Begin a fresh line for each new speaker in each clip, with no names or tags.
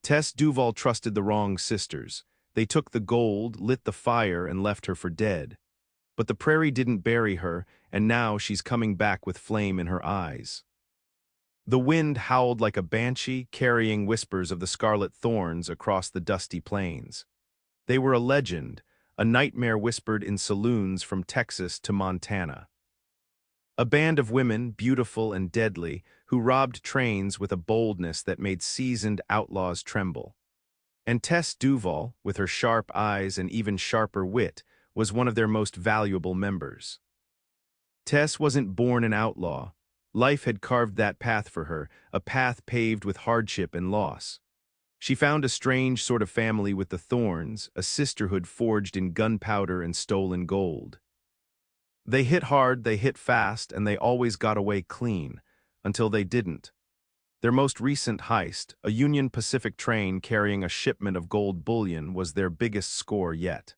Tess Duvall trusted the wrong sisters. They took the gold, lit the fire, and left her for dead. But the prairie didn't bury her, and now she's coming back with flame in her eyes. The wind howled like a banshee, carrying whispers of the Scarlet Thorns across the dusty plains. They were a legend, a nightmare whispered in saloons from Texas to Montana. A band of women, beautiful and deadly, who robbed trains with a boldness that made seasoned outlaws tremble. And Tess Duvall, with her sharp eyes and even sharper wit, was one of their most valuable members. Tess wasn't born an outlaw. Life had carved that path for her, a path paved with hardship and loss. She found a strange sort of family with the Thorns, a sisterhood forged in gunpowder and stolen gold. They hit hard, they hit fast, and they always got away clean, until they didn't. Their most recent heist, a Union Pacific train carrying a shipment of gold bullion, was their biggest score yet.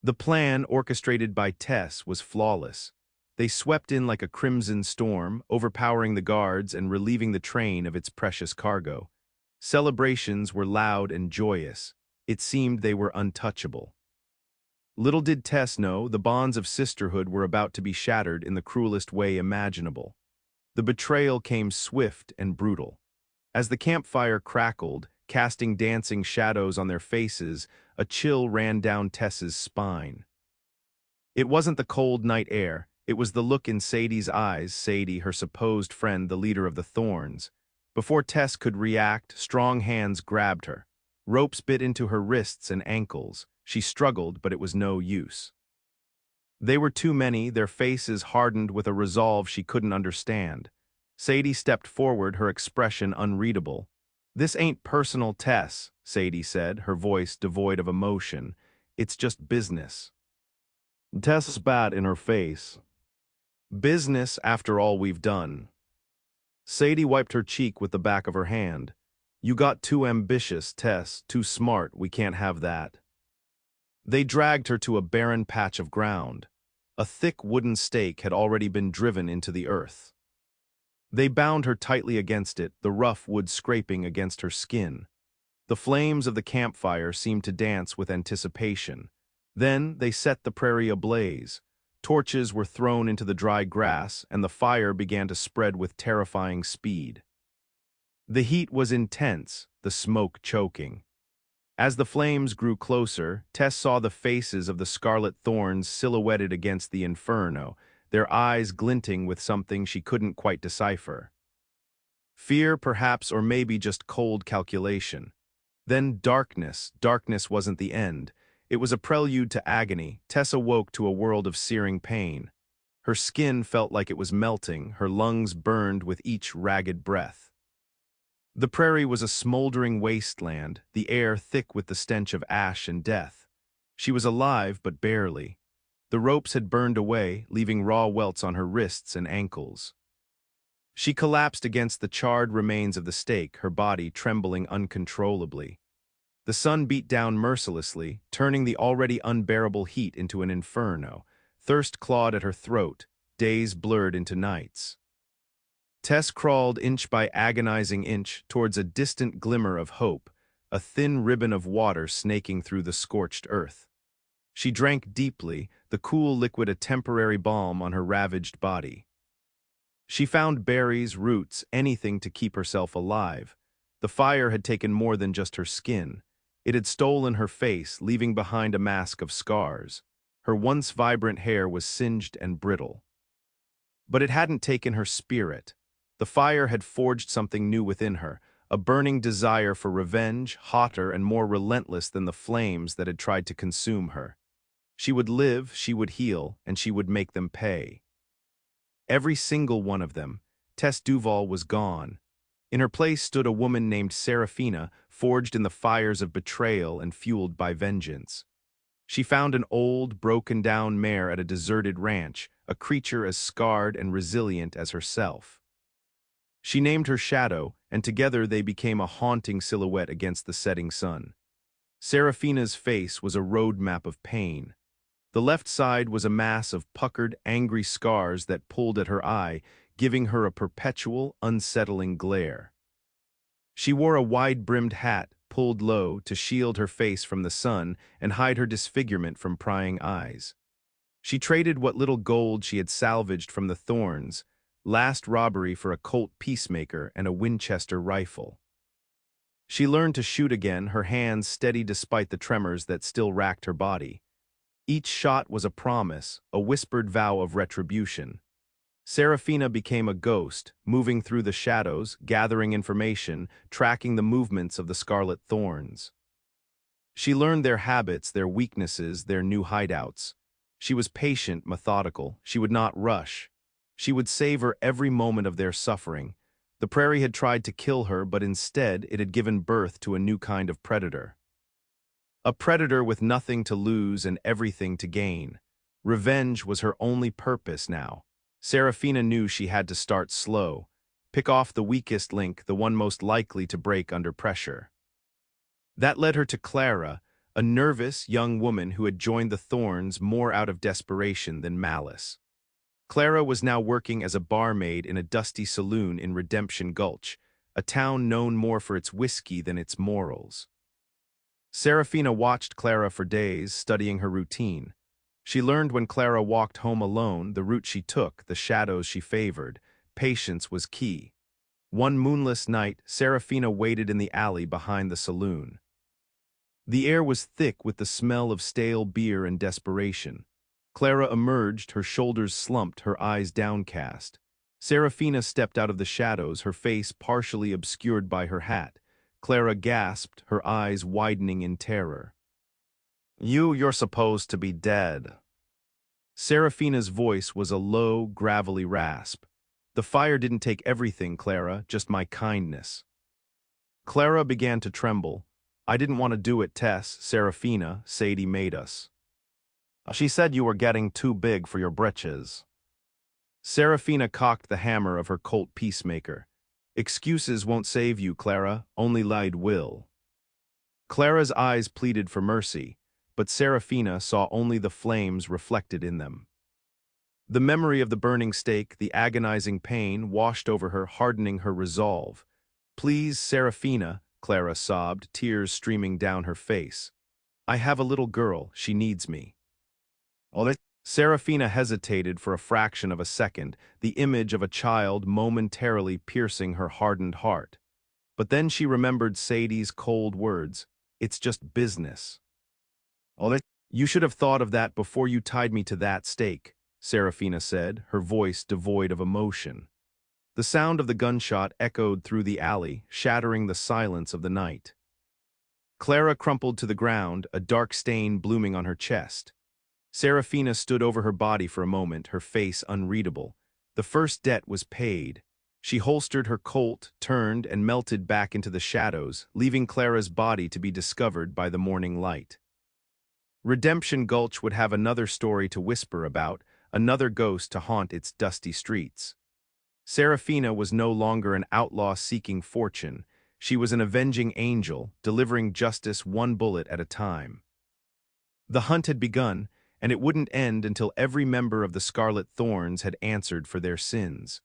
The plan, orchestrated by Tess, was flawless. They swept in like a crimson storm, overpowering the guards and relieving the train of its precious cargo. Celebrations were loud and joyous. It seemed they were untouchable. Little did Tess know, the bonds of sisterhood were about to be shattered in the cruelest way imaginable. The betrayal came swift and brutal. As the campfire crackled, casting dancing shadows on their faces, a chill ran down Tess's spine. It wasn't the cold night air, it was the look in Sadie's eyes, Sadie, her supposed friend, the leader of the Thorns. Before Tess could react, strong hands grabbed her. Ropes bit into her wrists and ankles. She struggled, but it was no use. They were too many, their faces hardened with a resolve she couldn't understand. Sadie stepped forward, her expression unreadable. "This ain't personal, Tess," Sadie said, her voice devoid of emotion. "It's just business." Tess spat in her face. "Business after all we've done." Sadie wiped her cheek with the back of her hand. "You got too ambitious, Tess, too smart, we can't have that." They dragged her to a barren patch of ground. A thick wooden stake had already been driven into the earth. They bound her tightly against it, the rough wood scraping against her skin. The flames of the campfire seemed to dance with anticipation. Then they set the prairie ablaze. Torches were thrown into the dry grass, and the fire began to spread with terrifying speed. The heat was intense, the smoke choking. As the flames grew closer, Tess saw the faces of the Scarlet Thorns silhouetted against the inferno, their eyes glinting with something she couldn't quite decipher. Fear, perhaps, or maybe just cold calculation. Then darkness. Darkness wasn't the end. It was a prelude to agony. Tess awoke to a world of searing pain. Her skin felt like it was melting, her lungs burned with each ragged breath. The prairie was a smoldering wasteland, the air thick with the stench of ash and death. She was alive, but barely. The ropes had burned away, leaving raw welts on her wrists and ankles. She collapsed against the charred remains of the stake, her body trembling uncontrollably. The sun beat down mercilessly, turning the already unbearable heat into an inferno. Thirst clawed at her throat, days blurred into nights. Tess crawled inch by agonizing inch towards a distant glimmer of hope, a thin ribbon of water snaking through the scorched earth. She drank deeply, the cool liquid a temporary balm on her ravaged body. She found berries, roots, anything to keep herself alive. The fire had taken more than just her skin. It had stolen her face, leaving behind a mask of scars. Her once vibrant hair was singed and brittle. But it hadn't taken her spirit. The fire had forged something new within her, a burning desire for revenge, hotter and more relentless than the flames that had tried to consume her. She would live, she would heal, and she would make them pay. Every single one of them. Tess Duvall was gone. In her place stood a woman named Seraphina, forged in the fires of betrayal and fueled by vengeance. She found an old, broken-down mare at a deserted ranch, a creature as scarred and resilient as herself. She named her Shadow, and together they became a haunting silhouette against the setting sun. Seraphina's face was a roadmap of pain. The left side was a mass of puckered, angry scars that pulled at her eye, giving her a perpetual, unsettling glare. She wore a wide-brimmed hat, pulled low to shield her face from the sun and hide her disfigurement from prying eyes. She traded what little gold she had salvaged from the Thorns' last robbery for a Colt Peacemaker and a Winchester rifle. She learned to shoot again, her hands steady despite the tremors that still racked her body. Each shot was a promise, a whispered vow of retribution. Serafina became a ghost, moving through the shadows, gathering information, tracking the movements of the Scarlet Thorns. She learned their habits, their weaknesses, their new hideouts. She was patient, methodical. She would not rush. She would savor every moment of their suffering. The prairie had tried to kill her, but instead it had given birth to a new kind of predator. A predator with nothing to lose and everything to gain. Revenge was her only purpose now. Serafina knew she had to start slow, pick off the weakest link, the one most likely to break under pressure. That led her to Clara, a nervous young woman who had joined the Thorns more out of desperation than malice. Clara was now working as a barmaid in a dusty saloon in Redemption Gulch, a town known more for its whiskey than its morals. Serafina watched Clara for days, studying her routine. She learned when Clara walked home alone, the route she took, the shadows she favored. Patience was key. One moonless night, Serafina waited in the alley behind the saloon. The air was thick with the smell of stale beer and desperation. Clara emerged, her shoulders slumped, her eyes downcast. Serafina stepped out of the shadows, her face partially obscured by her hat. Clara gasped, her eyes widening in terror. You're supposed to be dead." Serafina's voice was a low, gravelly rasp. "The fire didn't take everything, Clara, just my kindness." Clara began to tremble. "I didn't want to do it, Tess, Serafina, Sadie made us. She said you were getting too big for your britches." Serafina cocked the hammer of her Colt Peacemaker. "Excuses won't save you, Clara, only lied will." Clara's eyes pleaded for mercy, but Serafina saw only the flames reflected in them. The memory of the burning stake, the agonizing pain, washed over her, hardening her resolve. "Please, Serafina," Clara sobbed, tears streaming down her face. "I have a little girl, she needs me." Serafina hesitated for a fraction of a second, the image of a child momentarily piercing her hardened heart. But then she remembered Sadie's cold words, "It's just business." "You should have thought of that before you tied me to that stake," Serafina said, her voice devoid of emotion. The sound of the gunshot echoed through the alley, shattering the silence of the night. Clara crumpled to the ground, a dark stain blooming on her chest. Serafina stood over her body for a moment, her face unreadable. The first debt was paid. She holstered her Colt, turned, and melted back into the shadows, leaving Clara's body to be discovered by the morning light. Redemption Gulch would have another story to whisper about, another ghost to haunt its dusty streets. Serafina was no longer an outlaw seeking fortune. She was an avenging angel, delivering justice one bullet at a time. The hunt had begun, and it wouldn't end until every member of the Scarlet Thorns had answered for their sins.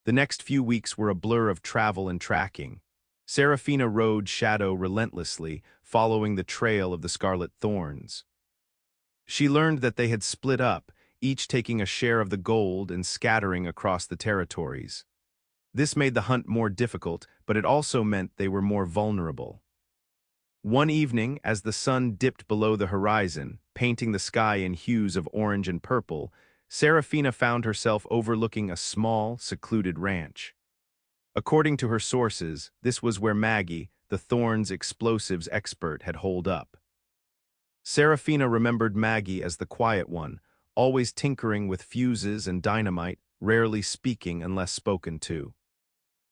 The next few weeks were a blur of travel and tracking. Serafina rode Shadow relentlessly, following the trail of the Scarlet Thorns. She learned that they had split up, each taking a share of the gold and scattering across the territories. This made the hunt more difficult, but it also meant they were more vulnerable. One evening, as the sun dipped below the horizon, painting the sky in hues of orange and purple, Serafina found herself overlooking a small, secluded ranch. According to her sources, this was where Maggie, the Thorns' explosives expert, had holed up. Serafina remembered Maggie as the quiet one, always tinkering with fuses and dynamite, rarely speaking unless spoken to.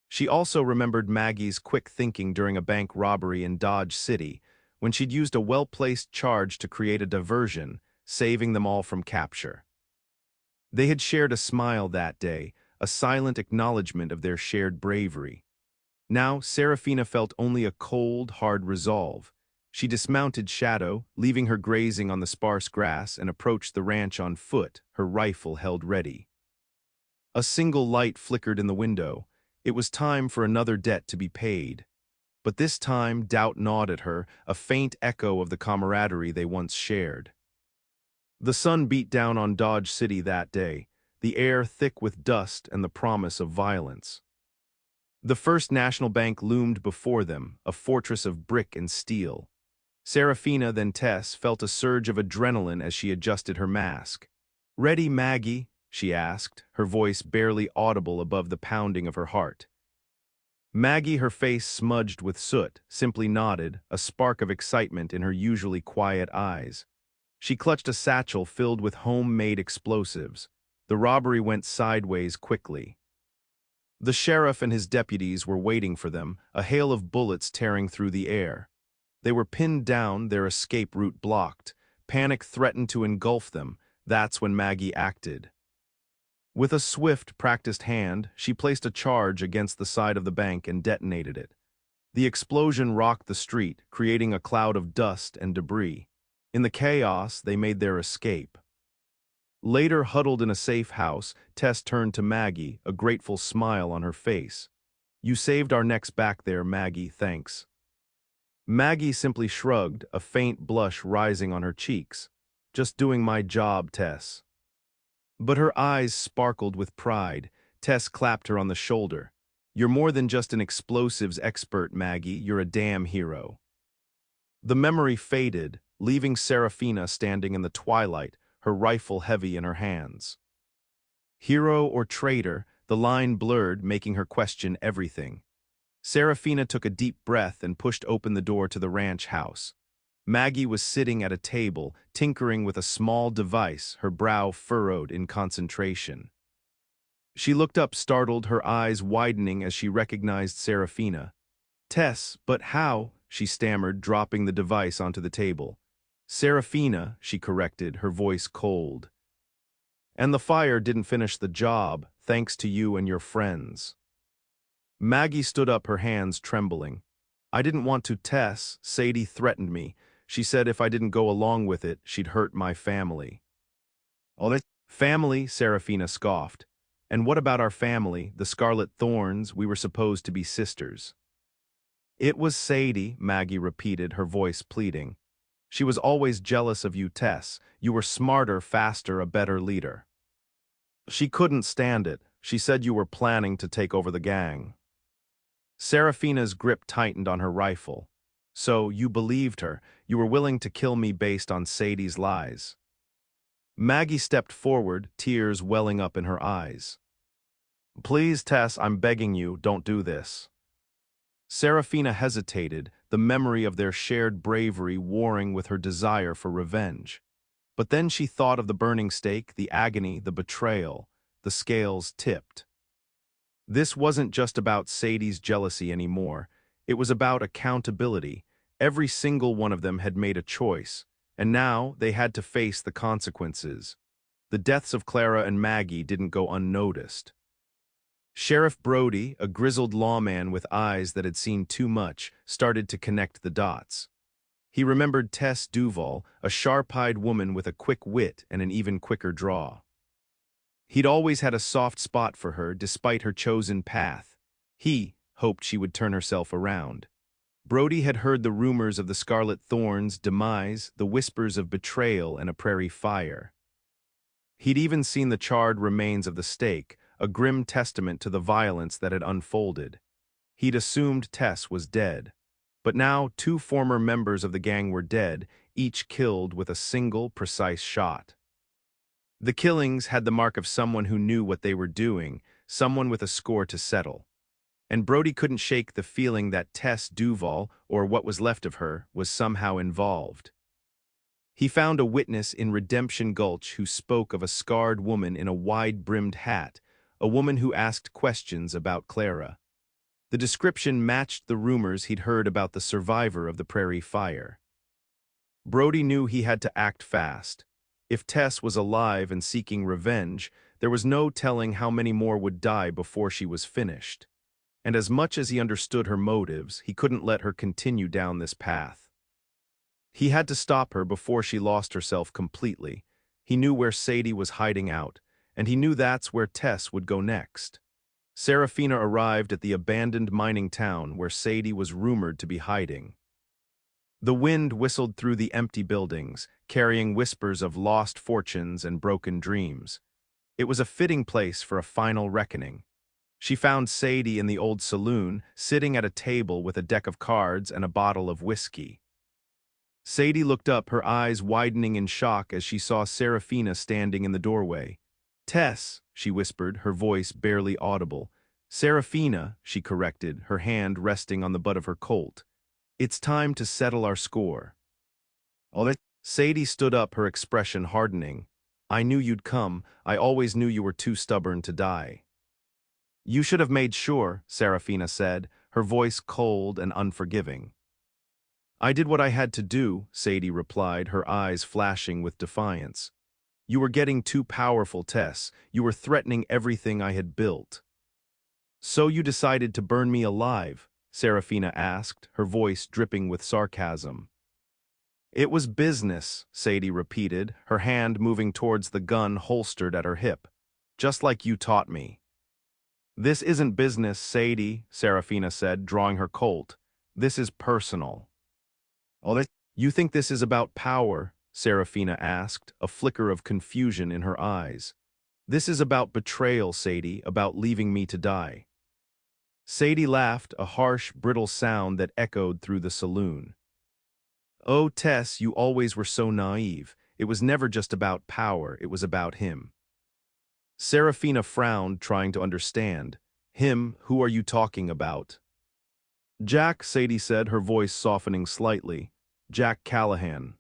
She also remembered Maggie's quick thinking during a bank robbery in Dodge City, when she'd used a well-placed charge to create a diversion, saving them all from capture. They had shared a smile that day, a silent acknowledgement of their shared bravery. Now, Serafina felt only a cold, hard resolve. She dismounted Shadow, leaving her grazing on the sparse grass, and approached the ranch on foot, her rifle held ready. A single light flickered in the window. It was time for another debt to be paid. But this time, doubt gnawed at her, a faint echo of the camaraderie they once shared. The sun beat down on Dodge City that day, the air thick with dust and the promise of violence. The First National Bank loomed before them, a fortress of brick and steel. Serafina, then Tess, felt a surge of adrenaline as she adjusted her mask. "Ready, Maggie?" she asked, her voice barely audible above the pounding of her heart. Maggie, her face smudged with soot, simply nodded, a spark of excitement in her usually quiet eyes. She clutched a satchel filled with homemade explosives. The robbery went sideways quickly. The sheriff and his deputies were waiting for them, a hail of bullets tearing through the air. They were pinned down, their escape route blocked. Panic threatened to engulf them. That's when Maggie acted. With a swift, practiced hand, she placed a charge against the side of the bank and detonated it. The explosion rocked the street, creating a cloud of dust and debris. In the chaos, they made their escape. Later, huddled in a safe house, Tess turned to Maggie, a grateful smile on her face. "You saved our necks back there, Maggie, thanks." Maggie simply shrugged, a faint blush rising on her cheeks. "Just doing my job, Tess." But her eyes sparkled with pride. Tess clapped her on the shoulder. "You're more than just an explosives expert, Maggie. You're a damn hero." The memory faded, leaving Serafina standing in the twilight, her rifle heavy in her hands. Hero or traitor, the line blurred, making her question everything. Serafina took a deep breath and pushed open the door to the ranch house. Maggie was sitting at a table, tinkering with a small device, her brow furrowed in concentration. She looked up startled, her eyes widening as she recognized Serafina. "Tess, but how?" she stammered, dropping the device onto the table. "Serafina," she corrected, her voice cold. "And the fire didn't finish the job, thanks to you and your friends." Maggie stood up, her hands trembling. "I didn't want to, Tess. Sadie threatened me. She said if I didn't go along with it, she'd hurt my family." "Oh, that family?" Serafina scoffed. "And what about our family, the Scarlet Thorns? We were supposed to be sisters." "It was Sadie," Maggie repeated, her voice pleading. "She was always jealous of you, Tess. You were smarter, faster, a better leader. She couldn't stand it. She said you were planning to take over the gang." Serafina's grip tightened on her rifle. "So, you believed her. You were willing to kill me based on Sadie's lies." Maggie stepped forward, tears welling up in her eyes. "Please, Tess, I'm begging you, don't do this." Serafina hesitated, the memory of their shared bravery warring with her desire for revenge. But then she thought of the burning stake, the agony, the betrayal. The scales tipped. This wasn't just about Sadie's jealousy anymore. It was about accountability. Every single one of them had made a choice, and now they had to face the consequences. The deaths of Clara and Maggie didn't go unnoticed. Sheriff Brody, a grizzled lawman with eyes that had seen too much, started to connect the dots. He remembered Tess Duvall, a sharp-eyed woman with a quick wit and an even quicker draw. He'd always had a soft spot for her, despite her chosen path. He hoped she would turn herself around. Brody had heard the rumors of the Scarlet Thorns' demise, the whispers of betrayal and a prairie fire. He'd even seen the charred remains of the stake, a grim testament to the violence that had unfolded. He'd assumed Tess was dead. But now 2 former members of the gang were dead, each killed with a single, precise shot. The killings had the mark of someone who knew what they were doing, someone with a score to settle. And Brody couldn't shake the feeling that Tess Duvall, or what was left of her, was somehow involved. He found a witness in Redemption Gulch who spoke of a scarred woman in a wide-brimmed hat, a woman who asked questions about Clara. The description matched the rumors he'd heard about the survivor of the prairie fire. Brody knew he had to act fast. If Tess was alive and seeking revenge, there was no telling how many more would die before she was finished. And as much as he understood her motives, he couldn't let her continue down this path. He had to stop her before she lost herself completely. He knew where Sadie was hiding out, and he knew that's where Tess would go next. Serafina arrived at the abandoned mining town where Sadie was rumored to be hiding. The wind whistled through the empty buildings, carrying whispers of lost fortunes and broken dreams. It was a fitting place for a final reckoning. She found Sadie in the old saloon, sitting at a table with a deck of cards and a bottle of whiskey. Sadie looked up, her eyes widening in shock as she saw Serafina standing in the doorway. "Tess," she whispered, her voice barely audible. "Serafina," she corrected, her hand resting on the butt of her Colt. "It's time to settle our score." Sadie stood up, her expression hardening. "I knew you'd come. I always knew you were too stubborn to die." "You should have made sure," Serafina said, her voice cold and unforgiving. "I did what I had to do," Sadie replied, her eyes flashing with defiance. "You were getting too powerful, Tess. You were threatening everything I had built." "So you decided to burn me alive?" Serafina asked, her voice dripping with sarcasm. "It was business," Sadie repeated, her hand moving towards the gun holstered at her hip. "Just like you taught me." "This isn't business, Sadie," Serafina said, drawing her Colt. "This is personal." "You think this is about power?" Serafina asked, a flicker of confusion in her eyes. "This is about betrayal, Sadie, about leaving me to die." Sadie laughed, a harsh, brittle sound that echoed through the saloon. "Oh, Tess, you always were so naive. It was never just about power, it was about him." Serafina frowned, trying to understand. "Him? Who are you talking about?" "Jack," Sadie said, her voice softening slightly. "Jack Callahan.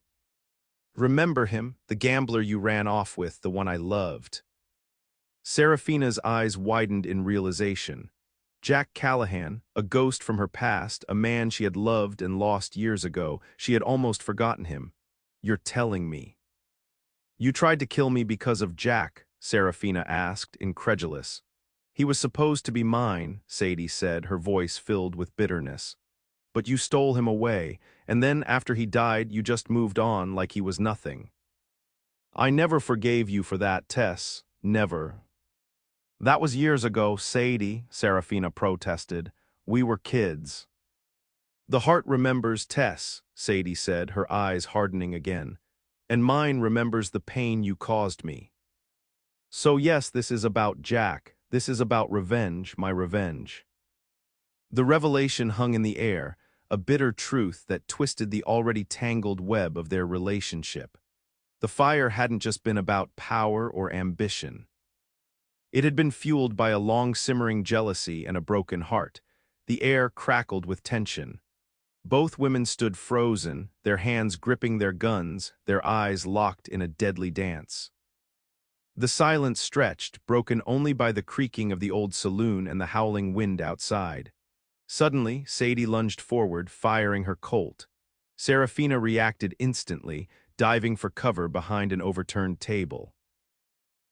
Remember him, the gambler you ran off with, the one I loved?" Serafina's eyes widened in realization. Jack Callahan, a ghost from her past, a man she had loved and lost years ago, she had almost forgotten him. "You're telling me." "You tried to kill me because of Jack?" Serafina asked, incredulous. "He was supposed to be mine," Sadie said, her voice filled with bitterness. "But you stole him away, and then after he died you just moved on like he was nothing." "I never forgave you for that, Tess. Never." "That was years ago, Sadie," Serafina protested. "We were kids." "The heart remembers, Tess," Sadie said, her eyes hardening again. "And mine remembers the pain you caused me. So yes, this is about Jack. This is about revenge, my revenge." The revelation hung in the air, a bitter truth that twisted the already tangled web of their relationship. The fire hadn't just been about power or ambition. It had been fueled by a long-simmering jealousy and a broken heart. The air crackled with tension. Both women stood frozen, their hands gripping their guns, their eyes locked in a deadly dance. The silence stretched, broken only by the creaking of the old saloon and the howling wind outside. Suddenly, Sadie lunged forward, firing her Colt. Serafina reacted instantly, diving for cover behind an overturned table.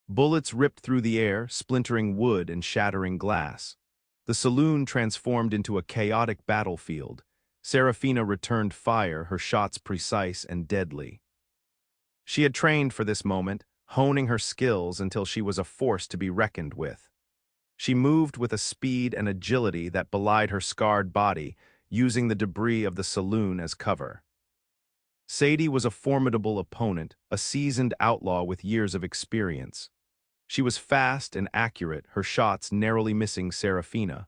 Bullets ripped through the air, splintering wood and shattering glass. The saloon transformed into a chaotic battlefield. Serafina returned fire, her shots precise and deadly. She had trained for this moment, honing her skills until she was a force to be reckoned with. She moved with a speed and agility that belied her scarred body, using the debris of the saloon as cover. Sadie was a formidable opponent, a seasoned outlaw with years of experience. She was fast and accurate, her shots narrowly missing Serafina.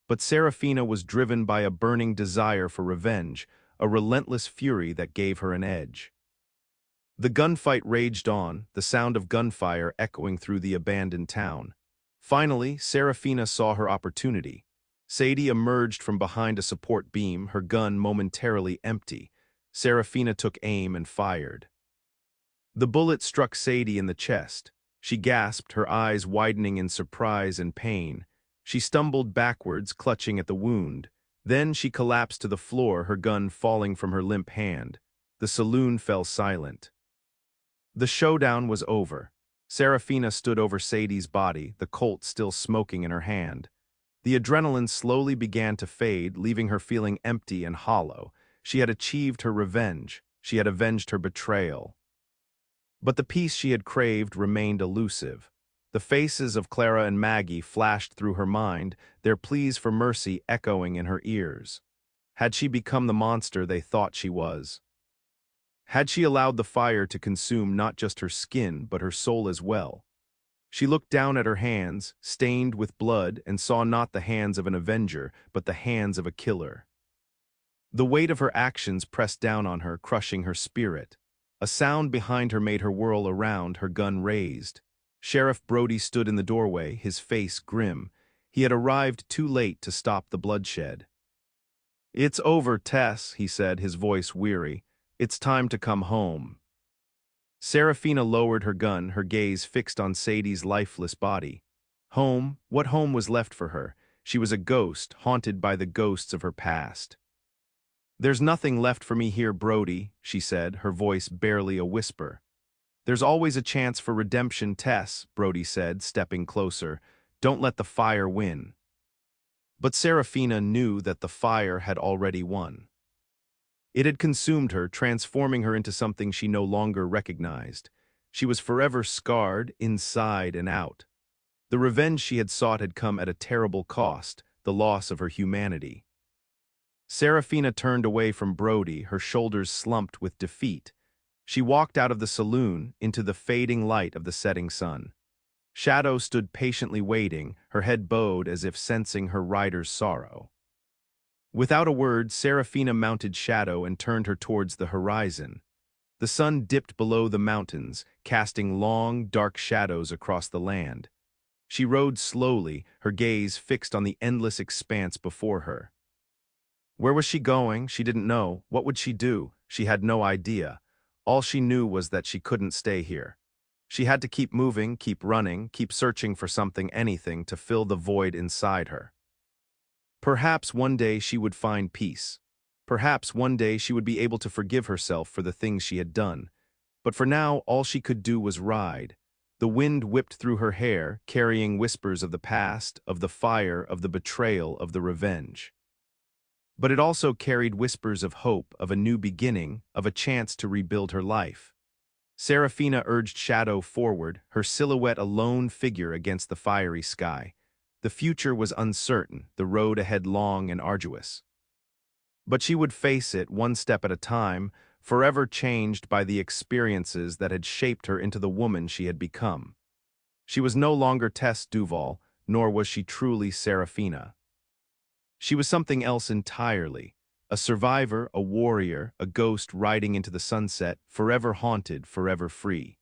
But Serafina was driven by a burning desire for revenge, a relentless fury that gave her an edge. The gunfight raged on, the sound of gunfire echoing through the abandoned town. Finally, Serafina saw her opportunity. Sadie emerged from behind a support beam, her gun momentarily empty. Serafina took aim and fired. The bullet struck Sadie in the chest. She gasped, her eyes widening in surprise and pain. She stumbled backwards, clutching at the wound. Then she collapsed to the floor, her gun falling from her limp hand. The saloon fell silent. The showdown was over. Serafina stood over Sadie's body, the Colt still smoking in her hand. The adrenaline slowly began to fade, leaving her feeling empty and hollow. She had achieved her revenge. She had avenged her betrayal. But the peace she had craved remained elusive. The faces of Clara and Maggie flashed through her mind, their pleas for mercy echoing in her ears. Had she become the monster they thought she was? Had she allowed the fire to consume not just her skin, but her soul as well? She looked down at her hands, stained with blood, and saw not the hands of an avenger, but the hands of a killer. The weight of her actions pressed down on her, crushing her spirit. A sound behind her made her whirl around, her gun raised. Sheriff Brody stood in the doorway, his face grim. He had arrived too late to stop the bloodshed. "It's over, Tess," he said, his voice weary. "It's time to come home." Serafina lowered her gun, her gaze fixed on Sadie's lifeless body. Home? What home was left for her? She was a ghost, haunted by the ghosts of her past. "There's nothing left for me here, Brody," she said, her voice barely a whisper. "There's always a chance for redemption, Tess," Brody said, stepping closer. "Don't let the fire win." But Serafina knew that the fire had already won. It had consumed her, transforming her into something she no longer recognized. She was forever scarred, inside and out. The revenge she had sought had come at a terrible cost, the loss of her humanity. Serafina turned away from Brody, her shoulders slumped with defeat. She walked out of the saloon into the fading light of the setting sun. Shadow stood patiently waiting, her head bowed as if sensing her rider's sorrow. Without a word, Serafina mounted Shadow and turned her towards the horizon. The sun dipped below the mountains, casting long, dark shadows across the land. She rode slowly, her gaze fixed on the endless expanse before her. Where was she going? She didn't know. What would she do? She had no idea. All she knew was that she couldn't stay here. She had to keep moving, keep running, keep searching for something, anything, to fill the void inside her. Perhaps one day she would find peace. Perhaps one day she would be able to forgive herself for the things she had done. But for now, all she could do was ride. The wind whipped through her hair, carrying whispers of the past, of the fire, of the betrayal, of the revenge. But it also carried whispers of hope, of a new beginning, of a chance to rebuild her life. Serafina urged Shadow forward, her silhouette a lone figure against the fiery sky. The future was uncertain, the road ahead long and arduous. But she would face it one step at a time, forever changed by the experiences that had shaped her into the woman she had become. She was no longer Tess Duvall, nor was she truly Serafina. She was something else entirely, a survivor, a warrior, a ghost riding into the sunset, forever haunted, forever free.